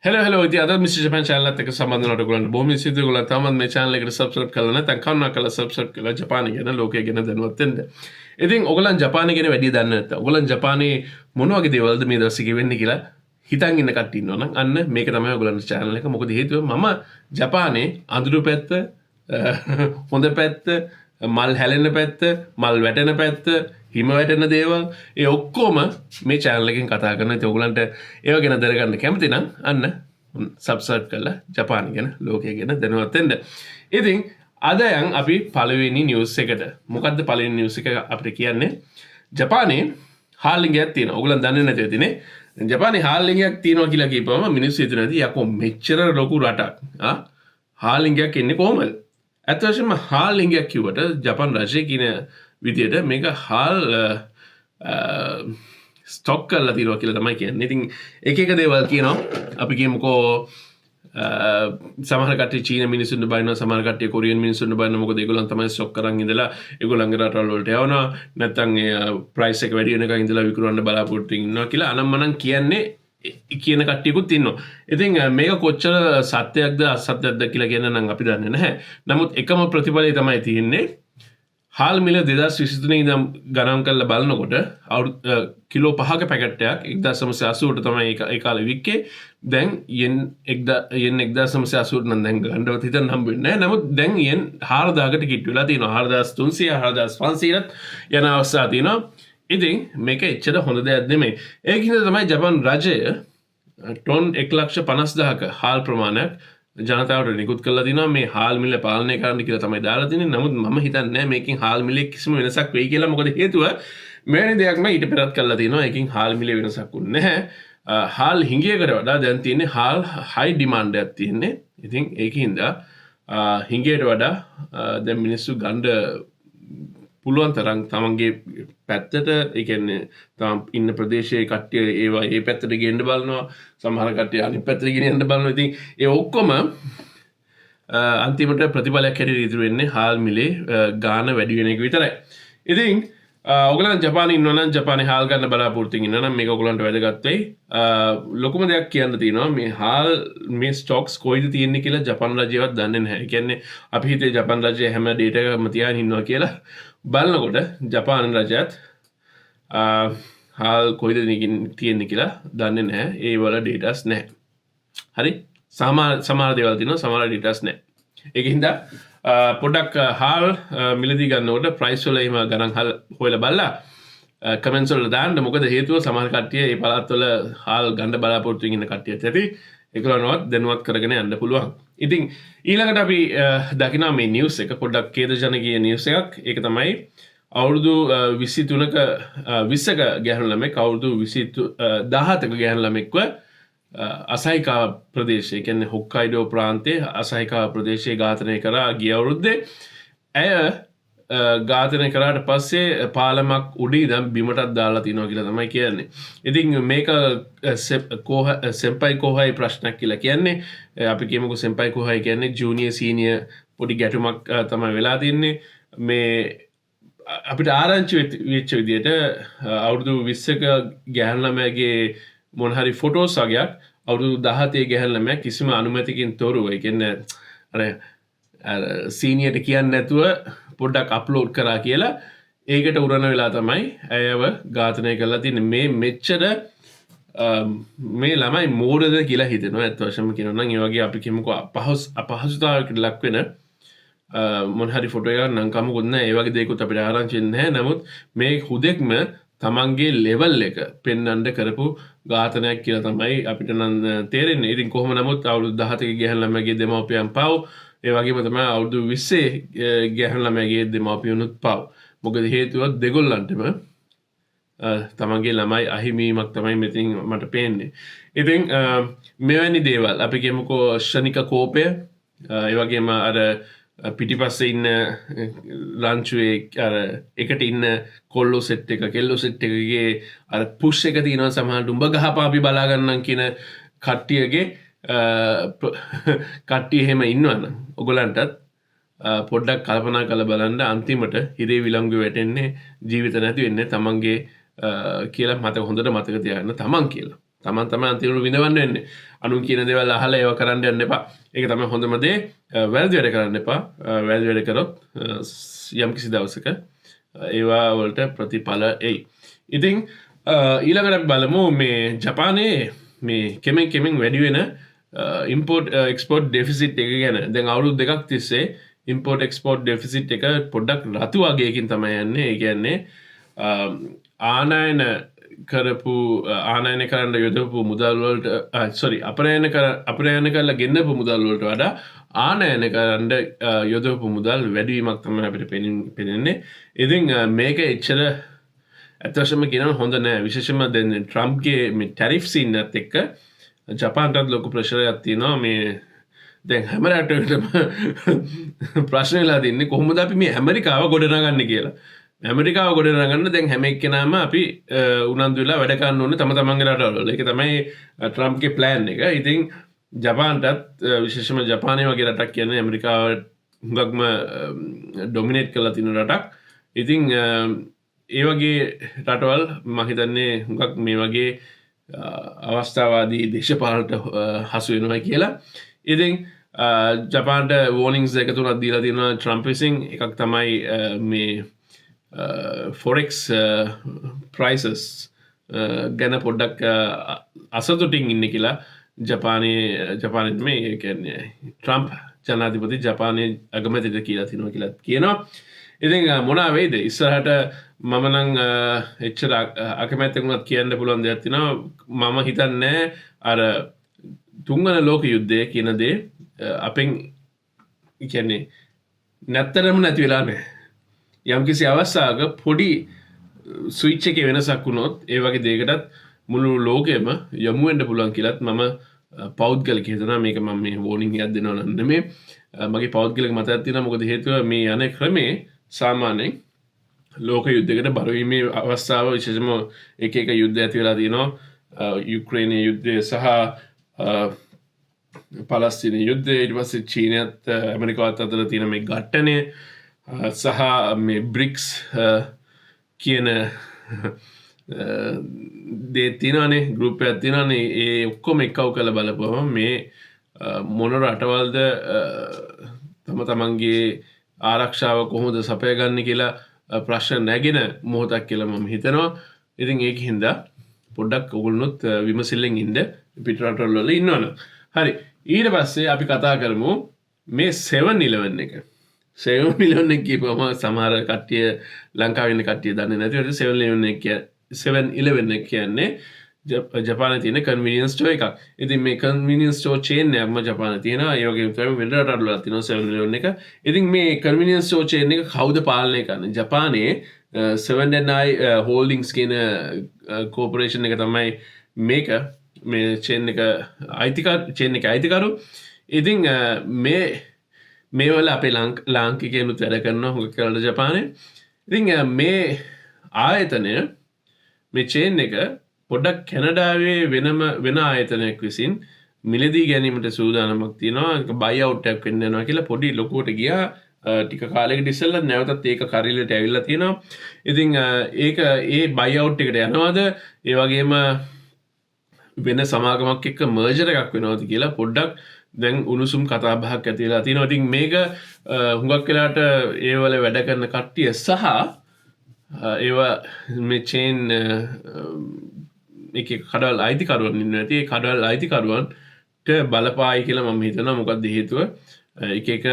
hello ඉතින් අද mister Japan channel එකත් එක්ක සම්බන්ධ වෙනකොට ඔයගොල්ලන්ට බොහොම ස්තුතියි. ඔයගොල්ලන් තාමත් මේ channel එකට subscribe කරලා නැත්නම් කවුනා කරලා subscribe කරලා ජපානය ගැන ලෝකය ගැන දැනුවත් වෙන්න. ඉතින් ඔයගොල්ලන් ජපානය ගැන වැඩි දන්නේ නැත්නම් ඔයගොල්ලන් ජපානයේ මොන වගේ දේවල්ද මේ දවස්වල වෙන්නේ කියලා හිතන් ඉන්න කට්ටිය ඉන්නවා නම් අන්න මේක තමයි ඔයගොල්ලන්ගේ channel එක. මොකද හේතුව මම ජපානයේ අඳුරු පැත්ත හොඳ පැත්ත මල් හැලෙන පැත්ත මල් වැටෙන පැත්ත හිම වැටෙන දේවල් ඒ ඔක්කොම මේ channel එකෙන් කතා කරනවා. ඉතින් ඔයගොල්ලන්ට ඒව ගැන දැනගන්න කැමති නම් අන්න subscribe කරලා ජපානය ගැන ලෝකය ගැන දැනුවත් වෙන්න. ඉතින් අද යන් අපි පළවෙනි නිවුස් එකට. මොකද්ද පළවෙනි නිවුස් එක අපිට කියන්නේ? ජපානයේ හාල්ලිංගයක් තියෙනවා. ඔයගොල්ලන් දන්නේ නැති ඇතිනේ. ජපානයේ හාල්ලිංගයක් තියෙනවා කියලා කියපුවම මිනිස්සු හිතනවා යකෝ මෙච්චර ලොකු රටක්. හාල්ලිංගයක් එන්නේ කොහමද? ඇත්ත වශයෙන්ම හාල්ලිංගයක් කිව්වට ජපාන් රජය කියන විදියට මේක හාල් ස්ටොක් කරලා තියෙනවා කියලා තමයි කියන්නේ. ඉතින් එක එක දේවල් කියනවා. අපි කියමුකෝ සමහර කට්ටිය චීන මිනිස්සුන්ට බයිනවා, සමහර කට්ටිය කොරියන් මිනිස්සුන්ට බයිනවා. මොකද ඒගොල්ලන් තමයි ස්ටොක් කරන් ඉඳලා ඒගොල්ලන්ගේ රටවල් වලට යවනවා. නැත්නම් ප්‍රයිස් එක වැඩි වෙනකන් ඉඳලා විකුණන්න බලාපොරොත්තු ඉන්නවා කියලා අනම්මනම් කියන්නේ කියන කට්ටියකුත් ඉන්නවා. ඉතින් මේක කොච්චර සත්‍යයක්ද අසත්‍යයක්ද කියලා කියන්න නම් අපි දන්නේ නැහැ. නමුත් එකම ප්‍රතිඵලය තමයි තියෙන්නේ. හාල් මිල 2023 ඉඳන් ගණන් කරලා බලනකොට කිලෝ 5ක පැකට් එකක් 1980ට තමයි ඒ කාලේ වික්කේ. දැන් යෙන් 1980ට නම් දැන් ගන්නවත් හිතන්න හම්බ වෙන්නේ නැහැ. නමුත් දැන් යෙන් 4000කට කිට් වෙලා තියෙනවා. 4300 4500ට යන අවස්ථා තියෙනවා. ඉතින් මේක එච්චර හොඳ දෙයක් නෙමෙයි. ඒකින්ද තමයි ජපාන් රජය ටොන් 1,50,000ක හාල් ප්‍රමාණයක් ජනතාවට නිකුත් කරලා තිනවා මේ හාල් මිල පාලනය කරන්න කියලා තමයි දාලා තින්නේ. නමුත් මම හිතන්නේ නැහැ මේකෙන් හාල් මිලේ කිසිම වෙනසක් වෙයි කියලා. මොකද හේතුව මෙවැනි දෙයක් මම ඊට පෙරත් කරලා තිනවා. ඒකෙන් හාල් මිලේ වෙනසක් වුනේ නැහැ. හාල් හිඟයකට වඩා දැන් තියෙන්නේ හාල් හයි ඩිමාන්ඩ් එකක් තියෙන්නේ. ඉතින් ඒකින්ද හිඟයට වඩා දැන් මිනිස්සු ගන්න පුළුවන් තරම් තමන්ගේ පැත්තට ඒ කියන්නේ තම ඉන්න ප්‍රදේශයේ කට්ටිය ඒවා ඒ පැත්තට ගෙන්න බලනවා. සමහර කට්ටිය අනිත් පැත්තට ගෙනියන්න බලනවා. ඉතින් ඒ ඔක්කොම අන්තිමට ප්‍රතිඵලයක් හැටියට ඉතුරු වෙන්නේ හාල් මිලේ ගාන වැඩි වෙන එක විතරයි. ඉතින් ඔයගොල්ලන් ජපානයේ ඉන්නවා නම් ජපානයේ හාල් ගන්න බලාපොරොත්තු ඉන්නවා නම් මේක ඔයගොල්ලන්ට වැදගත් වෙයි. ලොකුම දෙයක් කියන්න තියෙනවා මේ හාල් මේ ස්ටොක්ස් කොයිද තියෙන්නේ කියලා ජපාන් රජයවත් දන්නේ නැහැ. ඒ කියන්නේ අපි හිතේ ජපාන් රජය හැම ඩේටා එකක්ම තියාගෙන ඉන්නවා කියලා. බලනකොට ජපාන රජයත් හාල් කොයිද තියෙන්නේ කියලා දන්නේ නැහැ. ඒ වල ඩේටාස් නැහැ. හරි? සමහර දේවල් තියෙනවා, සමහර ඩේටාස් නැහැ. ඒකින්ද පොඩක් හාල් මිලදී ගන්නකොට ප්‍රයිස් වල එහෙම ගණන් හොයලා බලලා කමෙන්ට්ස් වල දාන්න. මොකද හේතුව සමහර කට්ටිය මේ පළාත් වල හාල් ගන්න බලාපොරොත්තු ඉන්න කට්ටියත් ඇති. ඒගොල්ලන්වත් දැනුවත් කරගෙන යන්න පුළුවන්. ඉතින් ඊළඟට අපි දකිනවා මේ නිවුස් එක පොඩ්ඩක් ඛේදජනකීය නිවුස් එකක්. ඒක තමයි අවුරුදු 23ක 20ක ගැහැණු ළමෙක් අවුරුදු 17ක ගැහැණු ළමෙක්ව අසහිකා ප්‍රදේශයේ කියන්නේ හොක්කයිඩෝ ප්‍රාන්තයේ අසහිකා ප්‍රදේශයේ ඝාතනය කරා ගිය අවුරුද්දේ. ඇය ඝාතනය කරාට පස්සේ පාලමක් උඩින් ඉඳන් බිමටත් දාලා තිනවා කියලා තමයි කියන්නේ. ඉතින් මේක සෙම්පයි කෝහයි ප්‍රශ්නයක් කියලා කියන්නේ. අපි කියමුකෝ සෙම්පයි කෝහයි කියන්නේ ජූනියර් සීනියර් පොඩි ගැටුමක් තමයි වෙලා තින්නේ. මේ අපිට ආරංචි වෙච්ච විදිහට අවුරුදු 20ක ගැහැණු ළමයාගේ මොන හරි ෆොටෝස් වගේක් අවුරුදු 17 ගැහැණු ළමයා කිසිම අනුමැතියකින් තොරව ඒ කියන්නේ අර සීනියර්ට කියන්නේ නැතුව පොඩ්ඩක් අප්ලෝඩ් කරා කියලා ඒකට උරණ වෙලා තමයි ඇයව ඝාතනය කරලා තින්නේ. මේ මෙච්චර මේ ළමයි මෝඩද කියලා හිතෙනවා. ඇත්ත වශයෙන්ම කියනවා නම් ඒ වගේ අපි කියමුකෝ අපහසුතාවයකට ලක් වෙන මොන හරි ෆොටෝ එකක් නම් කමකුත් නැහැ. ඒ වගේ දේකුත් අපිට ආරංචි නැහැ. නමුත් මේ හුදෙක්ම තමන්ගේ ලෙවල් එක පෙන්වන්න කරපු ඝාතනයක් කියලා තමයි අපිට නම් තේරෙන්නේ. ඉතින් කොහොම නමුත් අවුරුදු 17ක ගැහැණු ළමයාගේ දෙමව්පියන් පව් ඒ වගේම තමයි අවුරුදු 20 ගැහැණු ළමයාගේ දෙමාපියනුත් පව්. මොකද හේතුව දෙගොල්ලන්ටම තමන්ගේ ළමයි අහිමිවීමක් තමයි මෙතින් මට පේන්නේ. ඉතින් මෙවැනි දේවල් අපි කියමුකෝ ශනික කෝපය ඒ වගේම අර පිටිපස්සේ ඉන්න ලන්චුවේ අර එකට ඉන්න කොල්ලෝ සෙට් එක කෙල්ලෝ සෙට් එකගේ අර පුෂ් එක තියෙනවා සමහරවිට උඹ ගහපා අපි බලා ගන්නම් කියන කට්ටියගේ කට්ටිය එහෙම ඉන්නවනම් ඔයගලන්ටත් පොඩ්ඩක් කල්පනා කරලා බලන්න අන්තිමට හිරේ විලංගු වැටෙන්නේ ජීවිත නැති වෙන්නේ තමන්ගේ කියලා මතක හොඳට මතක තියාගන්න තමන් කියලා. තමන් තමයි අන්තිමට විඳවන්න වෙන්නේ. අනුන් කියන දේවල් අහලා ඒව කරන්න යන්න එපා. ඒක තමයි හොඳම දේ. වැරදි වැඩ කරන්න එපා. වැරදි වැඩ කරොත් යම් කිසි දවසක ඒවා වලට ප්‍රතිඵල එයි. ඉතින් ඊළඟට බලමු මේ ජපානයේ මේ කෙමෙන් වැඩි වෙන ඉම්පෝර්ට් එක්ස්පෝර්ට් ඩෙෆිසිට් එක ගැන. දැන් අවුරුදු දෙකක් තිස්සේ ඉම්පෝර්ට් එක්ස්පෝර්ට් ඩෙෆිසිට් එක පොඩ්ඩක් රතු වගේකින් තමයි යන්නේ. ඒ කියන්නේ ආනයන කරන්න යොදපු මුදල් වලට අපනයන කරලා ගෙන්නපු මුදල් වලට වඩා ආනයන කරන්න යොදපු මුදල් වැඩිවීමක් තමයි අපිට පෙනෙන්නේ. ඉතින් මේක එච්චර ඇත්තටම කියනවා හොඳ නෑ. විශේෂයෙන්ම දැන් ට්‍රම්ප්ගේ මේ ටැරිෆ් සීන් එකත් එක්ක ජපාන්ටත් ලොකු ප්‍රෙෂරයක් තියෙනවා. මේ දැන් හැම රටකටම ප්‍රශ්න වෙලා තින්නේ කොහොමද අපි මේ ඇමරිකාව ගොඩනගන්නේ කියලා. ඇමරිකාව ගොඩනගන්න දැන් හැම එක්කෙනාම අපි උනන්දු වෙලා වැඩ කරන්න ඕනේ තමන්ගේ රටවල. ඒක තමයි ට්‍රම්ප්ගේ ප්ලෑන් එක. ඉතින් ජපාන්ටත් විශේෂයෙන්ම ජපානය වගේ රටක් කියන්නේ ඇමරිකාව හුඟක්ම ඩොමිනේට් කරලා තියෙන රටක්. ඉතින් ඒ වගේ රටවල් මම හිතන්නේ හුඟක් මේ වගේ අවස්ථාවාදී දේශපාලනට හසු වෙනවා කියලා. ඉතින් ජපාන්ට වෝනින්ග්ස් දෙක තුනක් දීලා තියෙනවා ට්‍රම්ප් විසින්. එකක් තමයි මේ ෆොරෙක්ස් ප්‍රයිසස් ගැන පොඩ්ඩක් අසතුටින් ඉන්න කියලා ජපානෙත් මේ කියන්නේ ට්‍රම්ප් ජනාධිපති ජපානයේ අගමැතිට කියලා තියෙනවා කියලා කියනවා. ඉතින් මොනවා වෙයිද ඉස්සරහට මම නම් එච්චර අකමැත්තකුණත් කියන්න පුළුවන් දෙයක් තියෙනවා. මම හිතන්නේ අර තුන්වන ලෝක යුද්ධය කියන දේ අපෙන් කියන්නේ නැත්තරම නැති වෙලා නැහැ. යම්කිසි අවස්ථාවක පොඩි ස්විච් එකේ වෙනසක් වුණොත් ඒ වගේ දෙයකටත් මුළු ලෝකෙම යමු වෙන්න පුළුවන් කියලාත් මම පෞද්ගලික හිතනවා. මේක මම මේ වෝනින් එකක් දෙනවා නෙමෙයි. මගේ පෞද්ගලික මතයක් තියෙනවා. මොකද හේතුව මේ යන ක්‍රමේ සාමාන්‍යයෙන් ලෝක යුද්ධයකට බරවීමේ අවස්ථාව විශේෂම එක යුද්ධ ඇති වෙලා තියෙනවා. යුක්‍රේනයේ යුද්ධය සහ පලස්තීන යුද්ධය, ඊට පස්සේ චීනයත් ඇමරිකාවත් අතර තියෙන මේ ඝට්ටනය සහ මේ බ්‍රික්ස් කියන දේ තියෙනවානේ, ගෲප් එකක් තියෙනවානේ. ඒ ඔක්කොම එක්කව කරලා බලපුවම මේ මොන රටවල්ද තමන්ගේ ආරක්ෂාව කොහොමද සපයගන්නේ කියලා ප්‍රශ්න නැගෙන මොහොතක් කියලා මම හිතනවා. ඉතින් ඒක හින්දා පොඩ්ඩක් ඔයගොල්ලොත් විමසිල්ලෙන් ඉන්න පිටරටවල වල ඉන්නවනේ. හරි. ඊට පස්සේ අපි කතා කරමු මේ 7-11 එක. 7-11 එක කියපුවම සමහර කට්ටිය ලංකාවේ ඉන්න කට්ටිය දන්නේ නැති වෙයි. 7-11 එක කියන්නේ ජපානයේ තියෙන කන්වීනියන්ස් ස්ටෝර් එකක්. ඉතින් මේ කන්වීනියන්ස් ස්ටෝර් චේන් එකක්ම ජපානයේ තියෙනවා. ඒ වගේම තමයි වෙන රටවල තියෙනවා 7-11 එක. ඉතින් මේ කන්වීනියන්ස් ස්ටෝර් චේන් එක කවුද පාලනය කරන්නේ? ජපානයේ 7&i හෝල්ඩින්ග්ස් කියන කෝපරේෂන් එක තමයි මේක මේ චේන් එක අයිතිකරු. ඉතින් මේ වල අපේ ලාංකිකයනුත් වැඩ කරනවා හුඟක් කරලා ජපානයේ. ඉතින් මේ ආයතනය මේ චේන් එක පොඩ්ඩක් කැනඩාවේ වෙන ආයතනයක් විසින් මිලදී ගැනීමට සූදානමක් තියෙනවා. බයි අවුට් එකක් වෙන්න යනවා කියලා පොඩි ලොකුවට ගියා. ටික කාලයකට ඉස්සෙල්ලා නැවතත් ඒක කරිලට ඇවිල්ලා තියෙනවා. ඉතින් ඒක ඒ බයි අවුට් එකට යනවාද ඒ වගේම වෙන සමාගමක් එක්ක මර්ජර් එකක් වෙනවද කියලා පොඩ්ඩක් දැන් උණුසුම් කතා බහක් ඇති වෙලා තියෙනවා. ඉතින් මේක හුඟක් වෙලාට ඒ වල වැඩ කරන කට්ටිය සහ ඒවා මේ චේන් එක කඩවල් අයිතිකරුවන් ඉන්නවා. ඒ කඩවල් අයිතිකරුවන්ට බලපායි කියලා මම හිතනවා. මොකක්ද හේතුව එක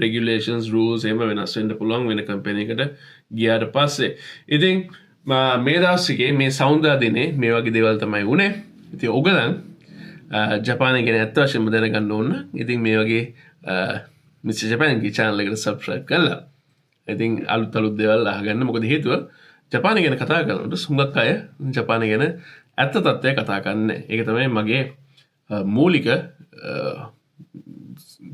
regulations rules එහෙම වෙනස් වෙන්න පුළුවන් වෙන කම්පැනි එකකට ගියාට පස්සේ. ඉතින් මේ දවස්වලේ මේ සෞන්දර්ය දිනේ මේ වගේ දේවල් තමයි වුනේ. ඉතින් ඔයගලන් ජපානය ගැන ඇත්ත වශයෙන්ම දැනගන්න ඕන. ඉතින් මේ වගේ මිස්ටර් ජපාන්ගේ channel එකට subscribe කරලා ඉතින් අලුත් දේවල් අහගන්න. මොකද හේතුව ජපානය ගැන කතා කරනකොට හුඟක් අය ජපානය ගැන ඇත්ත තත්ත්වය කතා කරන්නේ. ඒක තමයි මගේ මූලික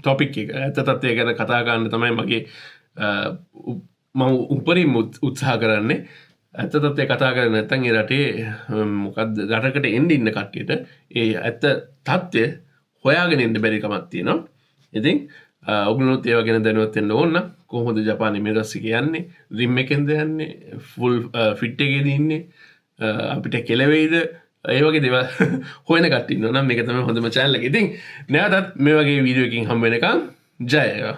ටොපික් එක. ඇත්ත තත්ත්වය ගැන කතා කරන්න තමයි මගේ මම උපරිම උත්සාහ කරන්නේ. ඇත්ත තත්ත්වය කතා කරන්නේ නැත්නම් ඒ රටේ මොකද්ද රටකට එන්න ඉන්න කට්ටියට ඒ ඇත්ත තත්ත්වය හොයාගෙන ඉන්න බැරි කමක් තියෙනවා. ඉතින් ඔගොල්ලොත් ඒව ගැන දැනුවත් වෙන්න ඕන. කොහොමද ජපානයේ මේ රස්සික යන්නේ? රිම් එකෙන්ද යන්නේ? ෆුල් ෆිට් එකේද ඉන්නේ? අපිට කෙලවෙයිද? ඒවගේ දෙව හොයන කටන්න නම් මේක තම හොඳම චැල්ල ඉතින් නැවතත් මේ වගේ වීඩියෝකින් හම්බෙනකම් ජයවා